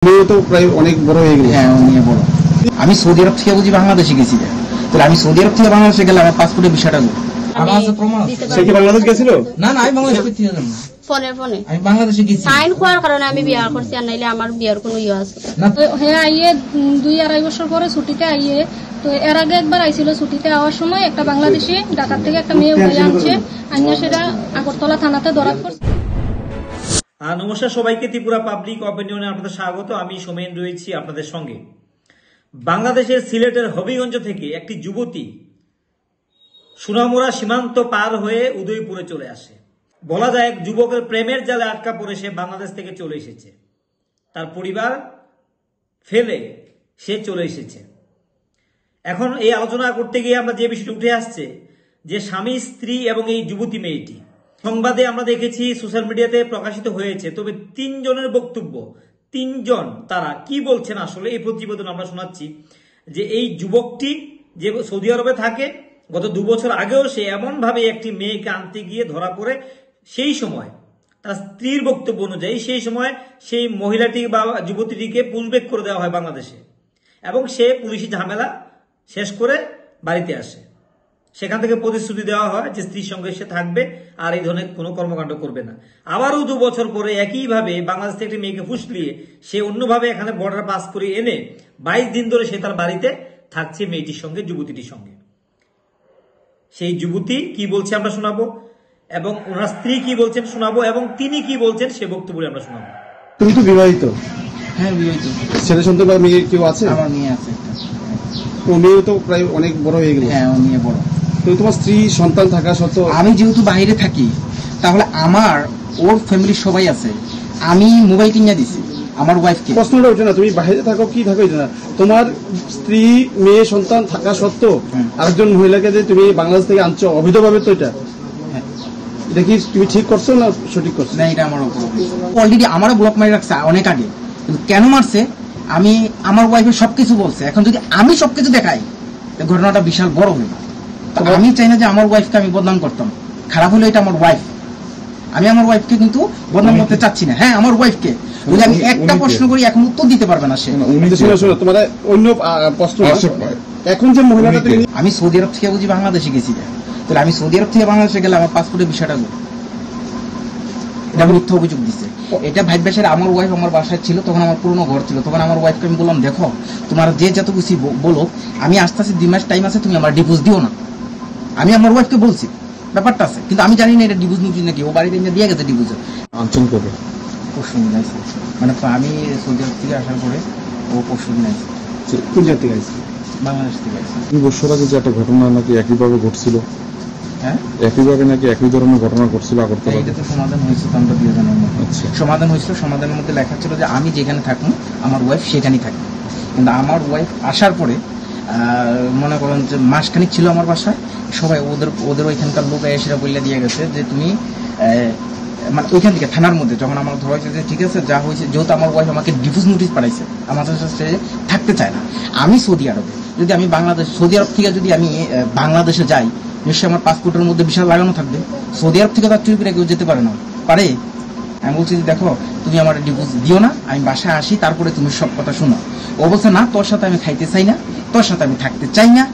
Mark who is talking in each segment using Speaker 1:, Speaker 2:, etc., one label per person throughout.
Speaker 1: মেয়ে তো প্রায় অনেক বড় হয়ে গেল।
Speaker 2: হ্যাঁ, অনেক বড়। আমি সৌদি আরব থেকে বুঝি বাংলাদেশে গেছি, তাহলে আমি সৌদি আরব থেকে বাংলাদেশে গেলে আমার পাসপোর্টের বিষয়টা আমার আছে প্রমাণ।
Speaker 1: সে কি বাংলাদেশ গেছিল?
Speaker 2: না না, আমি বাংলাদেশ থেকে গেলাম না, ফোনে আমি বাংলাদেশে গেছি।
Speaker 3: সাইন করার কারণে আমি বিয়ে করছি, আর নাইলে আমার বিয়ের কোনো ইয়ে আছে
Speaker 4: না। হ্যাঁ, আইয়ে 2-2.5 বছর পরে ছুটিতে আইয়ে, তো এর আগে একবার আইছিল ছুটিতে আওয়ার সময় একটা বাংলাদেশি ঢাকা থেকে একটা মেয়ে উঠে আনছে, আনিয়া সেটা আগরতলা থানাতে ধরা পড়ছে।
Speaker 5: নমস্কার সবাইকে, ত্রিপুরা পাবলিক অপিনিয়নে আপনাদের স্বাগত। আমি সোমেন রয়েছি আপনাদের সঙ্গে। বাংলাদেশের সিলেটের হবিগঞ্জ থেকে একটি যুবতী সুনামুরা সীমান্ত পার হয়ে উদয়পুরে চলে আসে। বলা যায় এক যুবকের প্রেমের জালে আটকা পড়ে সে বাংলাদেশ থেকে চলে এসেছে, তার পরিবার ফেলে সে চলে এসেছে। এখন এই আলোচনা করতে গিয়ে আমরা যে বিষয়টি উঠে আসছে যে স্বামী স্ত্রী এবং এই যুবতী মেয়েটি, সংবাদে আমরা দেখেছি, সোশ্যাল মিডিয়াতে প্রকাশিত হয়েছে। তবে 3 জনের বক্তব্য, 3 জন তারা কি বলছেন আসলে এই প্রতিবেদন আমরা শোনাচ্ছি। যে এই যুবকটি যে সৌদি আরবে থাকে, গত 2 বছর আগেও সে এমন ভাবে একটি মেয়েকে আনতে গিয়ে ধরা পড়ে। সেই সময় তার স্ত্রীর বক্তব্য অনুযায়ী সেই সময় সেই মহিলাটি বা যুবতীটিকে পুশব্যাক করে দেওয়া হয় বাংলাদেশে, এবং সে পুলিশি ঝামেলা শেষ করে বাড়িতে আসে। সেখান থেকে প্রতিশ্রুতি দেওয়া হয় যে স্ত্রীর সঙ্গে সে থাকবে আর এই ধরনের কোনো কর্মকাণ্ড করবে না। আবারও 2 বছর পরে একইভাবে বাংলাদেশ থেকে একটি মেয়েকে ফুসলিয়ে সে অন্যভাবে এখানে বর্ডার পাস করে এনে 22 দিন ধরে সে তার বাড়িতে থাকছে মেয়েটির সঙ্গে, যুবতীটির সঙ্গে। সেই যুবতী কি বলছে আমরা শোনাবো, এবং ওনার স্ত্রী কি বলছেন শোনাবো, এবং তিনি কি বলছেন সে বক্তব্য আমরা শোনাবো।
Speaker 1: তুমি তো বিবাহিত?
Speaker 2: হ্যাঁ, বিবাহিত।
Speaker 1: ছেলে সন্তান বা মেয়ে কেউ আছে?
Speaker 2: আমার মেয়ে আছে।
Speaker 1: ও মেয়ে তো প্রায় অনেক বড় হয়ে গেল।
Speaker 2: হ্যাঁ, ও মেয়ে বড়।
Speaker 1: তো তোমার স্ত্রী সন্তান থাকা সত্ত্বেও
Speaker 2: আমি যেহেতু বাইরে থাকি, তাহলে আমার ওর ফ্যামিলির সবাই আছে, আমি মোবাইল কিনে দিছি আমার ওয়াইফকে।
Speaker 1: প্রশ্নটা ওঠে না, তুমি বাইরে থাকো কি থাকো এটা না, তোমার স্ত্রী মেয়ে সন্তান থাকা সত্ত্বেও আরেকজন মহিলাকে যে তুমি বাংলাদেশ থেকে আনছো অবৈধভাবে, তো এটা এটা কি তুমি ঠিক করছো না সঠিক করছো?
Speaker 2: না, এটা আমার অলরেডি আমারও ব্লক মারি রাখছে অনেক আগে। কিন্তু কেন মারছে, আমি আমার ওয়াইফের সবকিছু বলছে। এখন যদি আমি সবকিছু দেখাই, ঘটনাটা বিশাল বড় হয়ে। আমি চাই না যে আমার ওয়াইফকে আমি বদনাম করতাম। খারাপ হলো এটা আমার ওয়াইফ, আমি আমার ওয়াইফকে কিন্তু বদনাম করতে চাচ্ছি না। হ্যাঁ, আমার ওয়াইফকে যদি আমি একটা প্রশ্ন করি এখন উত্তর দিতে পারবে না সে।
Speaker 1: তোমার অন্য প্রশ্ন, এখন যে মহিলাটা
Speaker 2: আমি সৌদি আরব থেকে বুঝি বাংলাদেশে গেছি, তাহলে আমি সৌদি আরব থেকে বাংলাদেশে গেলে আমার পাসপোর্টের বিষয়টা এটা মিথ্যা অভিযোগ দিচ্ছে। এটা ভাইবাসের আমার ওয়াইফ আমার বাসায় ছিল, তখন আমার পুরনো ঘর ছিল। তখন আমার ওয়াইফকে আমি বললাম, দেখো তোমার যে যত কিছু বলো, আমি আস্তে আস্তে 2 মাস টাইম আছে, তুমি আমার ডিভোর্স দিও না। আমি আমার ওয়াইফকে বলছি ব্যাপারটা আছে, কিন্তু আমি জানি না এটা ডিভোর্স নিচ্ছি নাকি। ও বাড়িতে দিয়ে গেছে ডিভোর্স।
Speaker 1: আঞ্চল করবে
Speaker 2: পরশু দিন আছে, মানে আমি সৌদি আরব থেকে আসার পরে ও পরশু দিন আছে।
Speaker 1: কোন জায়গা থেকে আসছে?
Speaker 2: বাংলাদেশ থেকে আসছে।
Speaker 6: 2 বছর আগে যে একটা ঘটনা নাকি একইভাবে ঘটছিল,
Speaker 2: হ্যাঁ
Speaker 6: একইভাবে নাকি একই ধরনের ঘটনা ঘটছিল আগরতলা।
Speaker 2: এটা তো সমাধান হয়েছে, তো আমরা 2 জনের মধ্যে সমাধান হয়েছিল। সমাধানের মধ্যে লেখা ছিল যে আমি যেখানে থাকবো আমার ওয়াইফ সেখানেই থাকবে। কিন্তু আমার ওয়াইফ আসার পরে মনে করেন যে মাসখানিক ছিল আমার বাসায়, সবাই ওদের ওইখানকার লোক এসে বলে দিয়ে গেছে যে তুমি মানে ওইখান থেকে থানার মধ্যে যখন আমার ধরা হয়েছে যে ঠিক আছে যা হয়েছে, যেহেতু আমার ওয়াইফ আমাকে ডিভোর্স নোটিশ পাঠাইছে, আমার সাথে থাকতে চায় না। আমি সৌদি আরবে যদি আমি সৌদি আরব থেকে যদি আমি বাংলাদেশে যাই, নিশ্চয়ই আমার পাসপোর্টের মধ্যে বিশাল লাগানো থাকবে। সৌদি আরব থেকে তার চুরি করে কেউ যেতে পারে না, পারে? আমি বলছি যে দেখো তুমি আমার ডিভোর্স দিও না, আমি বাসায় আসি, তারপরে তুমি সব কথা শোনো। ও বলছে না, তোর সাথে আমি খাইতে চাই না, তোর সাথে আমি থাকতে চাই না,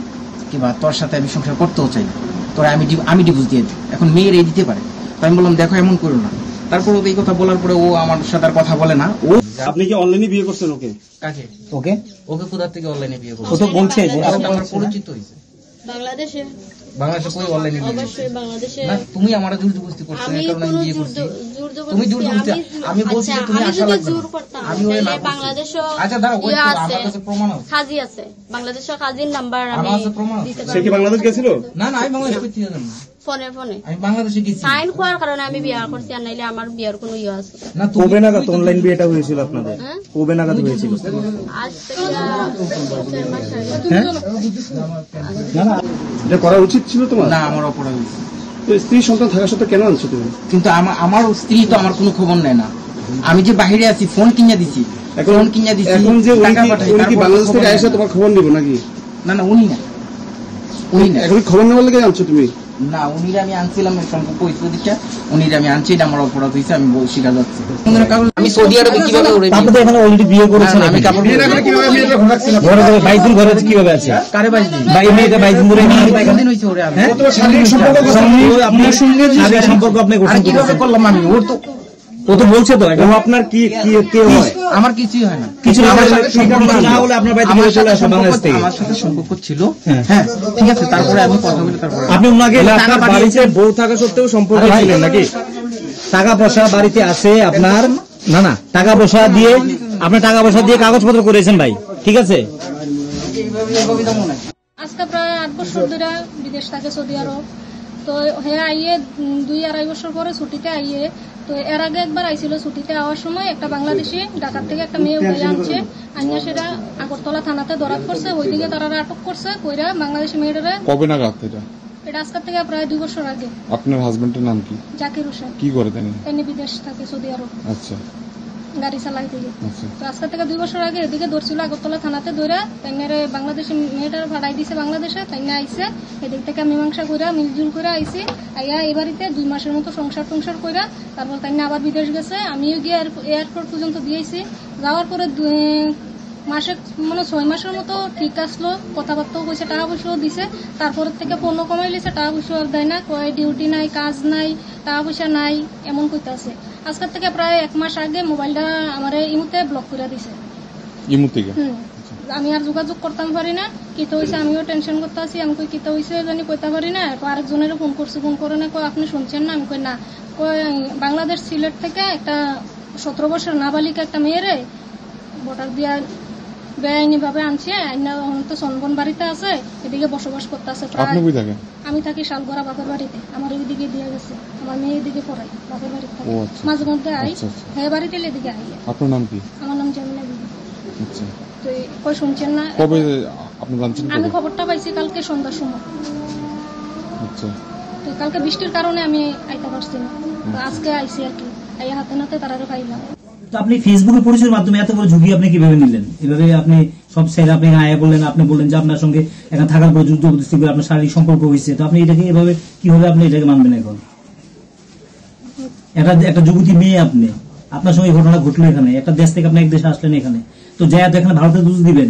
Speaker 2: কিংবা তোর সাথে আমি সংসার করতেও চাই না, তোরা আমি ডিভোর্স দিয়ে দিই। এখন মেয়ের এই দিতে পারে, তো আমি বললাম দেখো এমন করো না। তারপরে এই কথা বলার পরে ও আমার সাথে আর কথা বলে না। ও
Speaker 1: আপনি কি অনলাইনে বিয়ে করছেন ওকে?
Speaker 2: কাকে? ওকে কোথা থেকে অনলাইনে বিয়ে করছে?
Speaker 1: ও তো বলছে
Speaker 2: আমার পরিচিত হয়েছে
Speaker 3: বাংলাদেশে।
Speaker 2: বাংলাদেশে কই অনলাইনে বিয়ে?
Speaker 3: অবশ্যই বাংলাদেশে।
Speaker 2: না, তুমি আমার জোর জবরদস্তি করছো, এই কারণে আমি বিয়ে করছি। তুমি জোর জবরদস্তি, আমি বলছি যে তুমি আসা লাগবে না। আমি ওরে না
Speaker 3: বাংলাদেশে।
Speaker 2: আচ্ছা দাঁড়াও, ওই তো আমার কাছে প্রমাণ আছে,
Speaker 3: কাজী আছে বাংলাদেশে, কাজীর নাম্বার আমি
Speaker 2: আমার কাছে প্রমাণ
Speaker 3: দিতে
Speaker 1: সে কি
Speaker 3: পারবো।
Speaker 1: বাংলাদেশ গেছিল?
Speaker 2: না না, আমি বাংলাদেশ থেকে গেলাম না,
Speaker 3: ফোনে
Speaker 2: আমি বাংলাদেশে গেছি।
Speaker 3: সাইন করার কারণে আমি বিয়ে করছি, আর নাইলে আমার বিয়ের কোনো ইয়ে আছে
Speaker 2: না।
Speaker 1: কবে নাগাদ অনলাইন বিয়েটা হয়েছিল আপনাদের?
Speaker 3: হ্যাঁ?
Speaker 1: কবে নাগাদ হয়েছিল?
Speaker 3: আজ থেকে 4 মাস আগে।
Speaker 1: হ্যাঁ, না না, এটা করা উচিত ছিল তোমার।
Speaker 2: না, আমার অপরাধ হয়েছে।
Speaker 1: তো স্ত্রী সন্তান থাকা সত্ত্বেও কেন আনছো তুমি?
Speaker 2: কিন্তু আমার স্ত্রী তো আমার কোনো খবর নেয় না। আমি যে বাইরে আছি, ফোন কিনে দিছি, ফোন কিনে দিছি,
Speaker 1: এখন যে
Speaker 2: টাকা পাঠাই।
Speaker 1: উনি কি বাংলাদেশ থেকে এসে তোমার খবর নিব নাকি?
Speaker 2: না না, উনি না।
Speaker 1: এখন খবর নেওয়ার লেগে আনছো তুমি?
Speaker 2: না, উনিরা আমি আনছিলাম সম্পর্ক হয়েছে দিকে, উনিরা আমি আনছি, এটা আমার অপরাধ হয়েছে, আমি স্বীকার যাচ্ছি। আমি সৌদি আরবে কিভাবে
Speaker 7: আপনাদের এখানে অলরেডি বিয়ে করেছেন?
Speaker 2: আমি কাপড়
Speaker 7: বাইদিন ঘরে কিভাবে আছে?
Speaker 2: কারে বাইশ দিন
Speaker 7: বাইদিন ধরে
Speaker 2: দিন হয়েছে ওরে আমি
Speaker 7: শারীরিক সম্পর্ক আপনি
Speaker 2: আর কিভাবে করলাম আমি? ওর তো
Speaker 7: ও তো বলছে তো ও আপনার কি কে হয়?
Speaker 2: আমার কিছুই হয় না,
Speaker 7: কিছু না
Speaker 2: আমার সাথে সম্পর্ক
Speaker 7: না হলে আপনার বাড়িতে
Speaker 2: আমার
Speaker 7: চলে
Speaker 2: সাথে
Speaker 7: আসে বাংলাদেশ থেকে।
Speaker 2: আমার সাথে সম্পর্ক ছিল, হ্যাঁ ঠিক আছে, তারপরে আমি কথা বলি, তারপরে
Speaker 7: আপনি ওনাকে আপনার বাড়িতে বউ থাকা সত্ত্বেও সম্পর্ক ছিলেন নাকি? টাকা পয়সা বাড়িতে আছে আপনার? না না, টাকা পয়সা দিয়ে আপনি টাকা পয়সা দিয়ে কাগজপত্র করেছেন ভাই, ঠিক আছে?
Speaker 4: আজকে প্রায় 8 বছর ধরে বিদেশ থাকে সৌদি আরব। তো হ্যাঁ আইয়ে 2-2.5 বছর পরে ছুটিতে আইয়ে, তো এর আগে একবার আইছিল ছুটিতে আওয়ার সময় একটা বাংলাদেশি ঢাকার থেকে একটা মেয়ে উঠে আনছে, আনিয়া সেটা আগরতলা থানাতে ধরা পড়ছে, ওইদিকে তারা আটক করছে, কইরা বাংলাদেশি মেয়েটারে।
Speaker 6: কবে নাগাদ এটা?
Speaker 4: এটা আজকের থেকে প্রায় 2 বছর আগে।
Speaker 6: আপনার হাজবেন্ডের নাম কি?
Speaker 4: জাকির হোসেন।
Speaker 6: কি করে তিনি?
Speaker 4: তিনি বিদেশ থাকে সৌদি আরব,
Speaker 6: আচ্ছা
Speaker 4: গাড়ি চালাই থেকে।
Speaker 6: আচ্ছা
Speaker 4: তো আজকে থেকে 2 বছর আগে এদিকে ধরছিল আগরতলা থানাতে ধরে, তাইনারে বাংলাদেশি মেয়েটার ভাড়াই দিছে বাংলাদেশে, তাইনা আইছে, এদিক থেকে মীমাংসা করে মিলজুল করে আইছি, আইয়া এই বাড়িতে 2 মাসের মতো সংসার কইরা তারপর তাইনা আবার বিদেশ গেছে। আমিও গিয়ে এয়ারপোর্ট পর্যন্ত দিয়েছি, যাওয়ার পরে মাসে 6 মাসের মতো ঠিক আসলো, কথাবার্তাও কইছে, টাকা পয়সাও দিছে, তারপরের থেকে পণ্য কমাই লিছে, টাকা পয়সা আর দেয় না, কয় ডিউটি নাই, কাজ নাই, টাকা পয়সা নাই, এমন কইতাছে। আজকের থেকে প্রায় 1 মাস আগে মোবাইলটা আমার ইমুতে ব্লক করে দিছে।
Speaker 6: ইমু থেকে?
Speaker 4: আমি আর যোগাযোগ করতাম পারি না, কিতা হয়েছে আমিও টেনশন করতে আছি, আমি কই কিতা হয়েছে জানি কইতে পারি না। আরেকজনের ফোন করছি, ফোন করে না, কই আপনি শুনছেন না? আমি কই না, কই বাংলাদেশ সিলেট থেকে একটা 17 বছর নাবালিকা একটা মেয়েরে ভোটার দিয়া বেআইনি ভাবে আনছে, তো সনবন বাড়িতে আছে, এদিকে বসবাস করতে আছে।
Speaker 6: আপনি কই থাকেন?
Speaker 4: আমি থাকি শালগড়া বাপের বাড়িতে, আমার ওইদিকে দিয়ে গেছে, আমার মেয়ে এদিকে পড়াই বাপের বাড়িতে থাকে, মাঝে মধ্যে আই, হ্যাঁ বাড়িতে এদিকে আই।
Speaker 6: আপনার নাম কি?
Speaker 4: আমার নাম জামিলা বিবি।
Speaker 6: আচ্ছা,
Speaker 4: তো কই শুনছেন না?
Speaker 6: কবে আপনি জানছেন?
Speaker 4: আমি খবরটা পাইছি কালকে সন্ধ্যার সময়।
Speaker 6: আচ্ছা,
Speaker 4: তো কালকে বৃষ্টির কারণে আমি আইতে পারছি না, তো আজকে আইছি আর কি, আইয়া হাতে নাতে তারারে পাইলাম।
Speaker 5: তো আপনি ফেসবুকের পরিচয়ের মাধ্যমে এত বড় ঝুঁকি আপনি কিভাবে নিলেন? এভাবে আপনি সব ছেড়ে আপনি আয়া বললেন, আপনি বললেন যে আপনার সঙ্গে এখানে থাকার পর যুদ্ধ উপস্থিত করে আপনার শারীরিক সম্পর্ক হয়েছে, তো আপনি এটাকে এভাবে কিভাবে আপনি এটাকে মানবেন? এখন একটা যুবতী মেয়ে, আপনি আপনার সঙ্গে ঘটনা ঘটলো, এখানে একটা দেশ থেকে আপনি এক দেশে আসলেন, এখানে তো যাই এখানে ভারতের দোষ দিবেন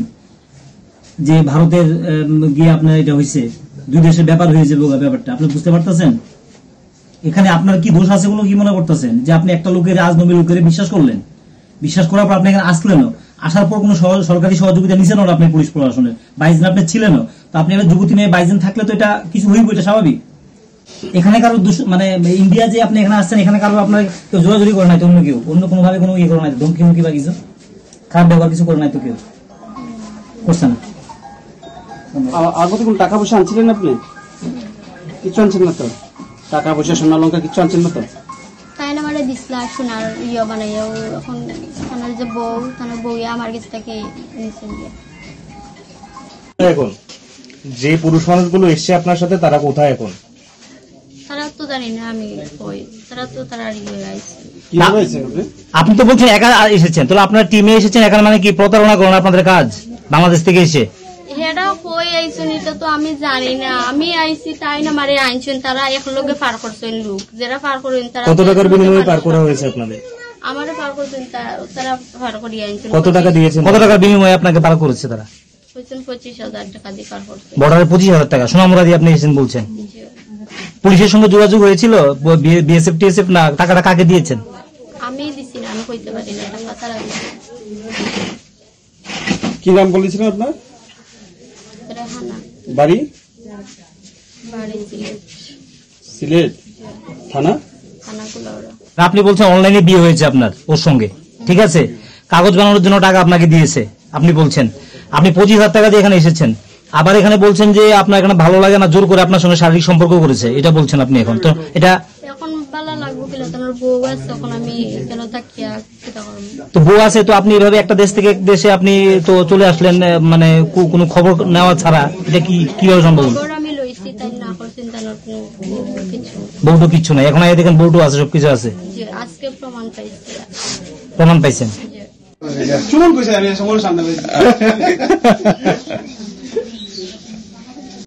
Speaker 5: যে ভারতের গিয়ে আপনার এটা হয়েছে, 2 দেশের ব্যাপার হয়ে যাবে ব্যাপারটা, আপনি বুঝতে পারতেছেন? এখানে আপনার কি দোষ আছে কোনো কি মনে করতেছেন? যে আপনি একটা লোকের আজনবী লোকের বিশ্বাস করলেন, বিশ্বাস করার পর আপনি এখানে আসলেনও, আসার পর কোনো সরকারি সহযোগিতা নিছেন না আপনি পুলিশ প্রশাসনের, 22 দিন আপনি ছিলেনও, তো আপনি একটা যুবতী মেয়ে 22 দিন থাকলে তো এটা কিছু হইব, এটা স্বাভাবিক। এখানে কারো মানে ইন্ডিয়া যে আপনি এখানে আসছেন, এখানে কারো আপনার কেউ জোরাজুরি করে নাই তো? অন্য কেউ অন্য কোনো ভাবে কোনো ইয়ে করে নাই তো? ধমকি মুখি বা কিছু খারাপ ব্যবহার কিছু করে নাই তো? কেউ করছে না?
Speaker 1: আগতে কোন টাকা পয়সা আনছিলেন আপনি? কিছু আনছেন না তো? টাকা পয়সা সোনা লঙ্কা কিছু আনছেন না তো?
Speaker 3: তাই না মানে দিসলা সোনার ইয়ে বানাইয়া, এখন তার যে বউ, তার বউয়া আমার কাছ থেকে নিছেন গিয়ে।
Speaker 7: এখন যে পুরুষ মানুষগুলো এসছে আপনার সাথে, তারা কোথায় এখন?
Speaker 3: তারা তো জানি না আমি কই, তারা তো তারা ইয়ে আইছে।
Speaker 1: কিভাবে আইছেন আপনি?
Speaker 7: আপনি তো বলছেন একা এসেছেন, তাহলে আপনার টিমে এসেছেন এখানে, মানে কি প্রতারণা করেন আপনাদের কাজ বাংলাদেশ থেকে এসে?
Speaker 3: হেডা কই আইছেন এটা তো আমি জানি না, আমি আইছি তাই না মারে আইছেন, তারা একলগে পার করছেন লোক, যারা পার করেন তারা।
Speaker 7: কত টাকার বিনিময়ে পার করা হয়েছে আপনাদের?
Speaker 3: আমারে পার করছেন তারা পার করিয়ে আইছেন।
Speaker 7: কত টাকা দিয়েছেন? কত টাকার বিনিময়ে আপনাকে পার করেছে তারা?
Speaker 3: কইছেন 25,000 টাকা দিয়ে পার করছে।
Speaker 7: বর্ডারে 25,000 টাকা সোনামুড়া দিয়ে আপনি এসেছেন বলছেন? পুলিশের সঙ্গে যোগাযোগ হয়েছিল? বিএসএফ টিএসএফ না? টাকাটা কাকে দিয়েছেন?
Speaker 3: আমি দিছি না, আমি কইতে পারি না, টাকা তারা দিছে।
Speaker 1: কি নাম বলেছিলেন আপনার?
Speaker 3: রেহানা।
Speaker 1: বাড়ি?
Speaker 3: বাড়ি সিলেট।
Speaker 1: সিলেট থানা?
Speaker 3: থানা কুলাউড়া।
Speaker 7: আপনি বলছেন অনলাইনে বিয়ে হয়েছে আপনার ওর সঙ্গে, ঠিক আছে, কাগজ বানানোর জন্য টাকা আপনাকে দিয়েছে আপনি বলছেন, আপনি 25,000 টাকা দিয়ে এখানে এসেছেন, আবার এখানে বলছেন যে আপনার এখানে ভালো লাগে না, জোর করে আপনার সঙ্গে শারীরিক সম্পর্ক করেছে, এটা বলছেন আপনি এখন। তো এটা
Speaker 3: এখন ভালো লাগবো কিনা, তোমার বউ আছে, তখন আমি কেন থাকিয়া কিটা করব?
Speaker 7: তো বউ আছে, তো আপনি এভাবে একটা দেশ থেকে এক দেশে আপনি তো চলে আসলেন, মানে কোনো খবর নেওয়া ছাড়া, এটা কিভাবে সম্ভব?
Speaker 3: খবর আমি লইছি, তাই না করছেন তার কোনো কিছু
Speaker 7: বউটো কিচ্ছু নাই এখন, দেখেন বউটো আছে, সবকিছু আছে,
Speaker 3: যে আজকে প্রমাণ পাইছি।
Speaker 7: প্রমাণ পাইছেন?
Speaker 3: যে
Speaker 1: চুমন কইছে আমি সময় সামনে